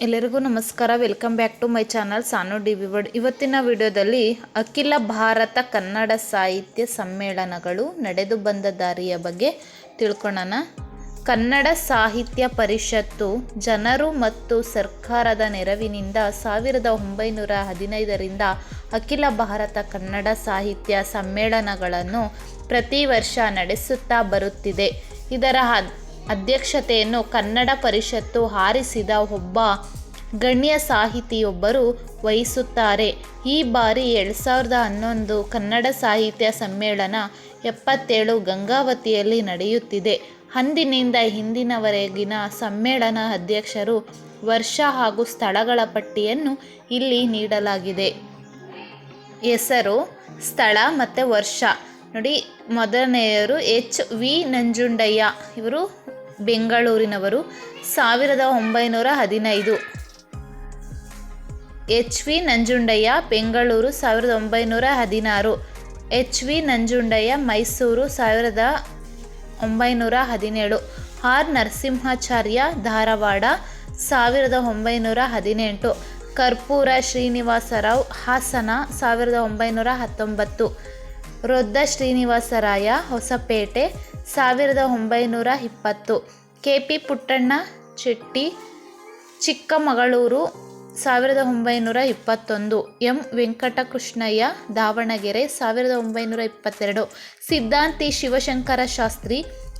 ಎಲ್ಲರಿಗೂ ನಮಸ್ಕಾರ. Welcome back to my channel Sanu D V word. ಇವತ್ತಿನ ವಿಡಿಯೋದಲ್ಲಿ ಅಖಿಲ ಭಾರತ ಕನ್ನಡ ಸಾಹಿತ್ಯ ಸಮ್ಮೇಳನಗಳು ನಡೆದು ಬಂದ ದಾರಿಯ ಬಗ್ಗೆ ತಿಳ್ಕೊಳ್ಳೋಣ. ಕನ್ನಡ ಸಾಹಿತ್ಯ ಪರಿಷತ್ತು ಜನರು ಮತ್ತು ಸರ್ಕಾರದ ನೆರವಿನಿಂದ 1915ರಿಂದ ಅಖಿಲ ಭಾರತ ಕನ್ನಡ ಸಾಹಿತ್ಯ ಸಮ್ಮೇಳನಗಳನ್ನು ಪ್ರತಿ ವರ್ಷ ನಡೆಸುತ್ತಾ ಬರುತ್ತಿದೆ. ಇದರ ಅಧ್ಯಕ್ಷತೆಯನ್ನು ಕನ್ನಡ ಪರಿಷತ್ತು ಆರಿಸಿದ ಒಬ್ಬ ಗಣ್ಯ ಸಾಹಿತಿಯೊಬ್ಬರು ವಹಿಸುತ್ತಾರೆ. ಈ ಬಾರಿ 2011 ಕನ್ನಡ ಸಾಹಿತ್ಯ ಸಮ್ಮೇಳನ 77 ಗಂಗಾವತಿಯಲ್ಲಿ ನಡೆಯುತ್ತಿದೆ. ಅಂದಿನಿಂದ ಇಂದಿನವರೆಗಿನ ಸಮ್ಮೇಳನ ಅಧ್ಯಕ್ಷರು, ವರ್ಷ ಹಾಗೂ ಸ್ಥಳಗಳ ಪಟ್ಟಿಯನ್ನು ಇಲ್ಲಿ ನೀಡಲಾಗಿದೆ. ಹೆಸರು, ಸ್ಥಳ ಮತ್ತು ವರ್ಷ ನೋಡಿ. ಮೊದಲನೆಯವರು HV ನಂಜುಂಡಯ್ಯ, ಇವರು ಬೆಂಗಳೂರಿನವರು, 1915. HV Nanjundaiah Bengaluru 1916. HV Nanjundaiah Mysuru 1917. R Narasimhacharya Dharwad 1918. ಕರ್ಪೂರ ಶ್ರೀನಿವಾಸರಾವ್ ಹಾಸನ 1919. ರೊದ್ದ ಶ್ರೀನಿವಾಸರಾಯ ಹೊಸಪೇಟೆ 1920. KP ಪುಟ್ಟಣ್ಣ ಚೆಟ್ಟಿ ಚಿಕ್ಕಮಗಳೂರು 1921. M ವೆಂಕಟಕೃಷ್ಣಯ್ಯ ದಾವಣಗೆರೆ 1922. ಸಿದ್ಧಾಂತಿ Shivashankara Shastri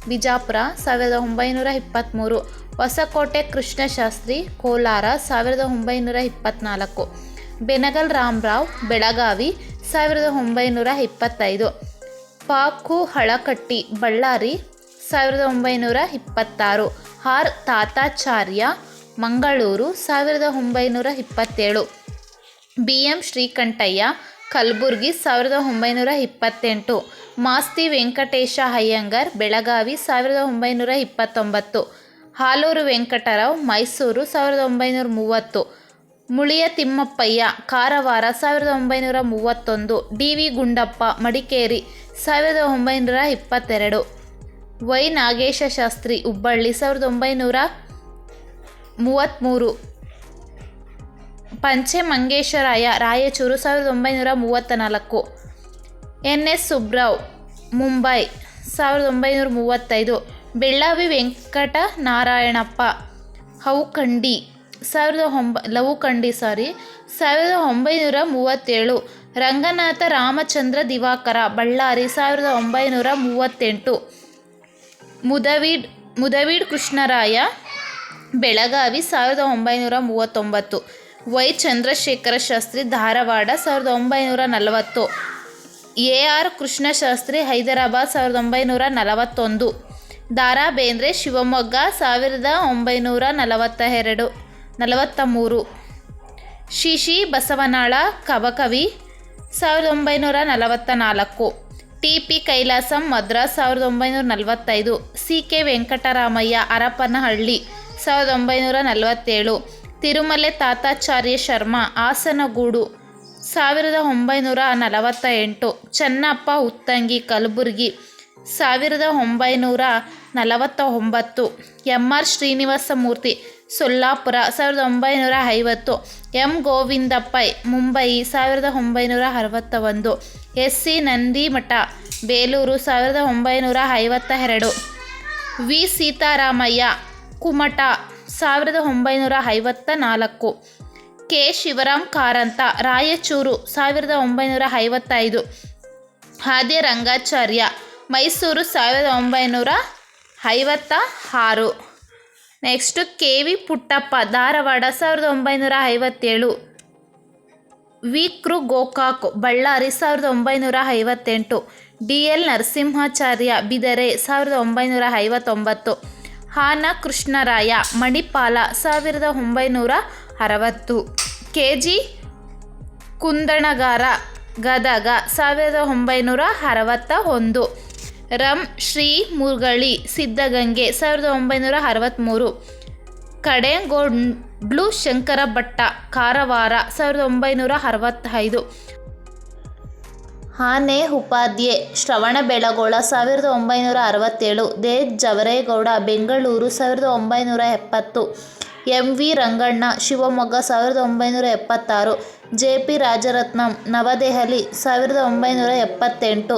Bijapur 1923. Hosakote Krishnashastri Kolar 1924. Benagal Ramarao Belagavi 1925. Pak Halakatti Ballari 1926. R Tatacharya Mangaluru 1927. BM Srikantaiah Kalaburagi 1928. Masti Venkatesha Iyengar Belagavi 1929. Haluru Venkatarao Mysuru 1930. Muliya Thimmappayya Karwar 1931. DV Gundappa Madikeri 1922. Y Nagesha Shastri Hubballi 1933. ಪಂಚೆ ಮಂಗೇಶ್ವರಾಯ Raichur 1934. NS Subrao Mumbai 1935. Bellavi Venkata Narayanappa ಲವುಕಂಡಿ 1937. Ranganatha Ramachandra Divakara Ballari 1938. ಮುದವೀಡ್ Krishnaraya Belagavi 1939. Y Chandrashekhara Shastri Dharwad 1940. AR Krishnashastri Hyderabad 1941. Dara Bendre Shivamogga 1943. Shishi Basavanala ಕವಕವಿ 1944. TP ಕೈಲಾಸಂ ಮದ್ರಾಸ್ 1945. CK ವೆಂಕಟರಾಮಯ್ಯ ಹರಪನಹಳ್ಳಿ 1947. ತಿರುಮಲೆ ತಾತಾಚಾರ್ಯ ಶರ್ಮಾ ಹಾಸನಗೂಡು 1948. Channappa Uttangi Kalaburagi 1949. MR Srinivasamurthy Solapur 1950. M Govindapai Mumbai 1961. SC Nandimath Belur 1952. V Seetharamaiah Kumta 1954. K Shivaram Karanth Raichur 1955. Adya Rangacharya Mysore 1956. Next KV Puttappa Dharwad 1957. V Kru Gokak Ballari 1958. DL Narasimhacharya Bidar 1959. ಹಾನ ಕೃಷ್ಣರಾಯ ಮಣಿಪಾಲ 1960. KG ಕುಂದಣಗಾರ ಗದಗ 1961. ರಂ ಶ್ರೀ ಮುರುಗಳಿ ಸಿದ್ಧಗಂಗೆ 1963. ಕಡೆಂಗೋಡ್ಲು ಶಂಕರ ಭಟ್ಟ ಕಾರವಾರ 1965. ಆನೆ ಉಪಾಧ್ಯ ಶ್ರವಣಬೆಳಗೊಳ 1967. ದೇ Javaregowda Bengaluru 1970. M V. Ranganna Shivamogga 1976, J P. Rajaratnam Navadehali 1978,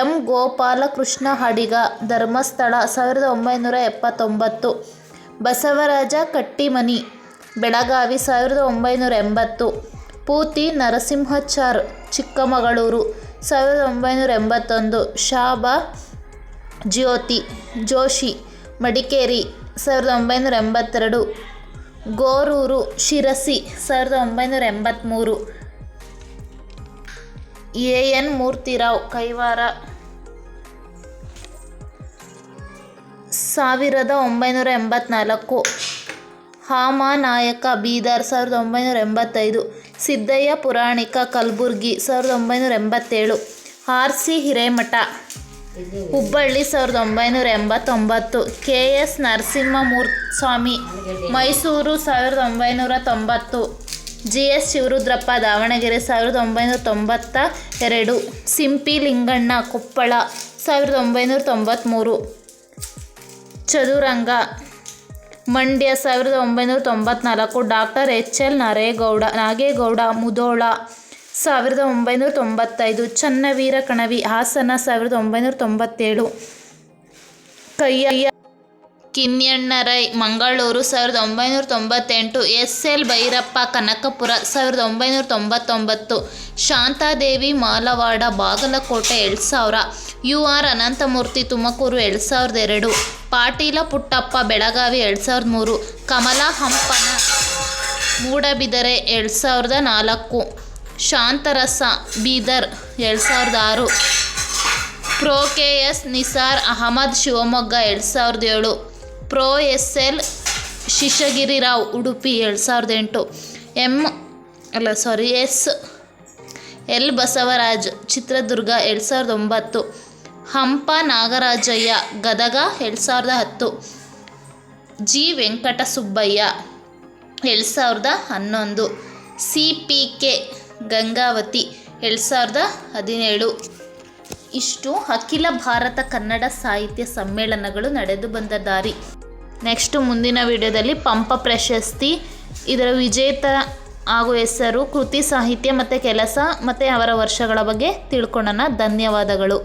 M. Gopalakrishna Adiga Dharmasthala 1979, Basavaraja Kattimani Belagavi 1980, ಪೂತಿ ನರಸಿಂಹಾಚಾರ್ ಚಿಕ್ಕಮಗಳೂರು 1981, ಶಾಬಾ Jyoti Joshi Madikeri 1982, Goruru Sirsi 1983, A N. Murthyrao Kaiwara 1984, Hamanayaka Bidar 1985, Siddaiah Puranika Kalaburagi 1987, R C. Hiremath Hubballi 1989, K S. Narasimhamurthyswamy Mysuru 1990, G S. Shivarudrappa Davanagere 1992, Simpi Linganna Koppal 1993, Chaduranga Mandya 1994, doctor H L. Nagegowda Mudhol 1995, Channaveera Kanavi Hassan 1997, Kayya Kinhanna Rai Mangaluru 1998, S L. Bhyrappa Kanakapura 1999, Shantadevi Malavada Bagalkot 2000, U R. Ananthamurthy Tumakuru 2002, Patil Puttappa Belagavi 2003, Kamala Hampana Moodbidri 2004, Shantarasa Bidar 2006, prof K S. Nisar Ahmed Shivamogga 2007, prof S L. Shishagirirao Udupi 2008, S L. Basavaraj Chitradurga 2009, Hampa Nagarajaiah Gadag 2010, G. Venkatasubbaiah 2011, ಸಿ.ಪಿ.ಕೆ. Gangavathi 2017. ಇಷ್ಟು ಅಖಿಲ ಭಾರತ ಕನ್ನಡ ಸಾಹಿತ್ಯ ಸಮ್ಮೇಳನಗಳು ನಡೆದು ಬಂದ ದಾರಿ. ನೆಕ್ಸ್ಟ್ ಮುಂದಿನ ವಿಡಿಯೋದಲ್ಲಿ ಪಂಪ ಪ್ರಶಸ್ತಿ, ಇದರ ವಿಜೇತ ಹಾಗೂ ಹೆಸರು, ಕೃತಿ ಸಾಹಿತ್ಯ ಮತ್ತು ಕೆಲಸ ಮತ್ತು ಅವರ ವರ್ಷಗಳ ಬಗ್ಗೆ ತಿಳ್ಕೊಳ್ಳೋಣ. ಧನ್ಯವಾದಗಳು.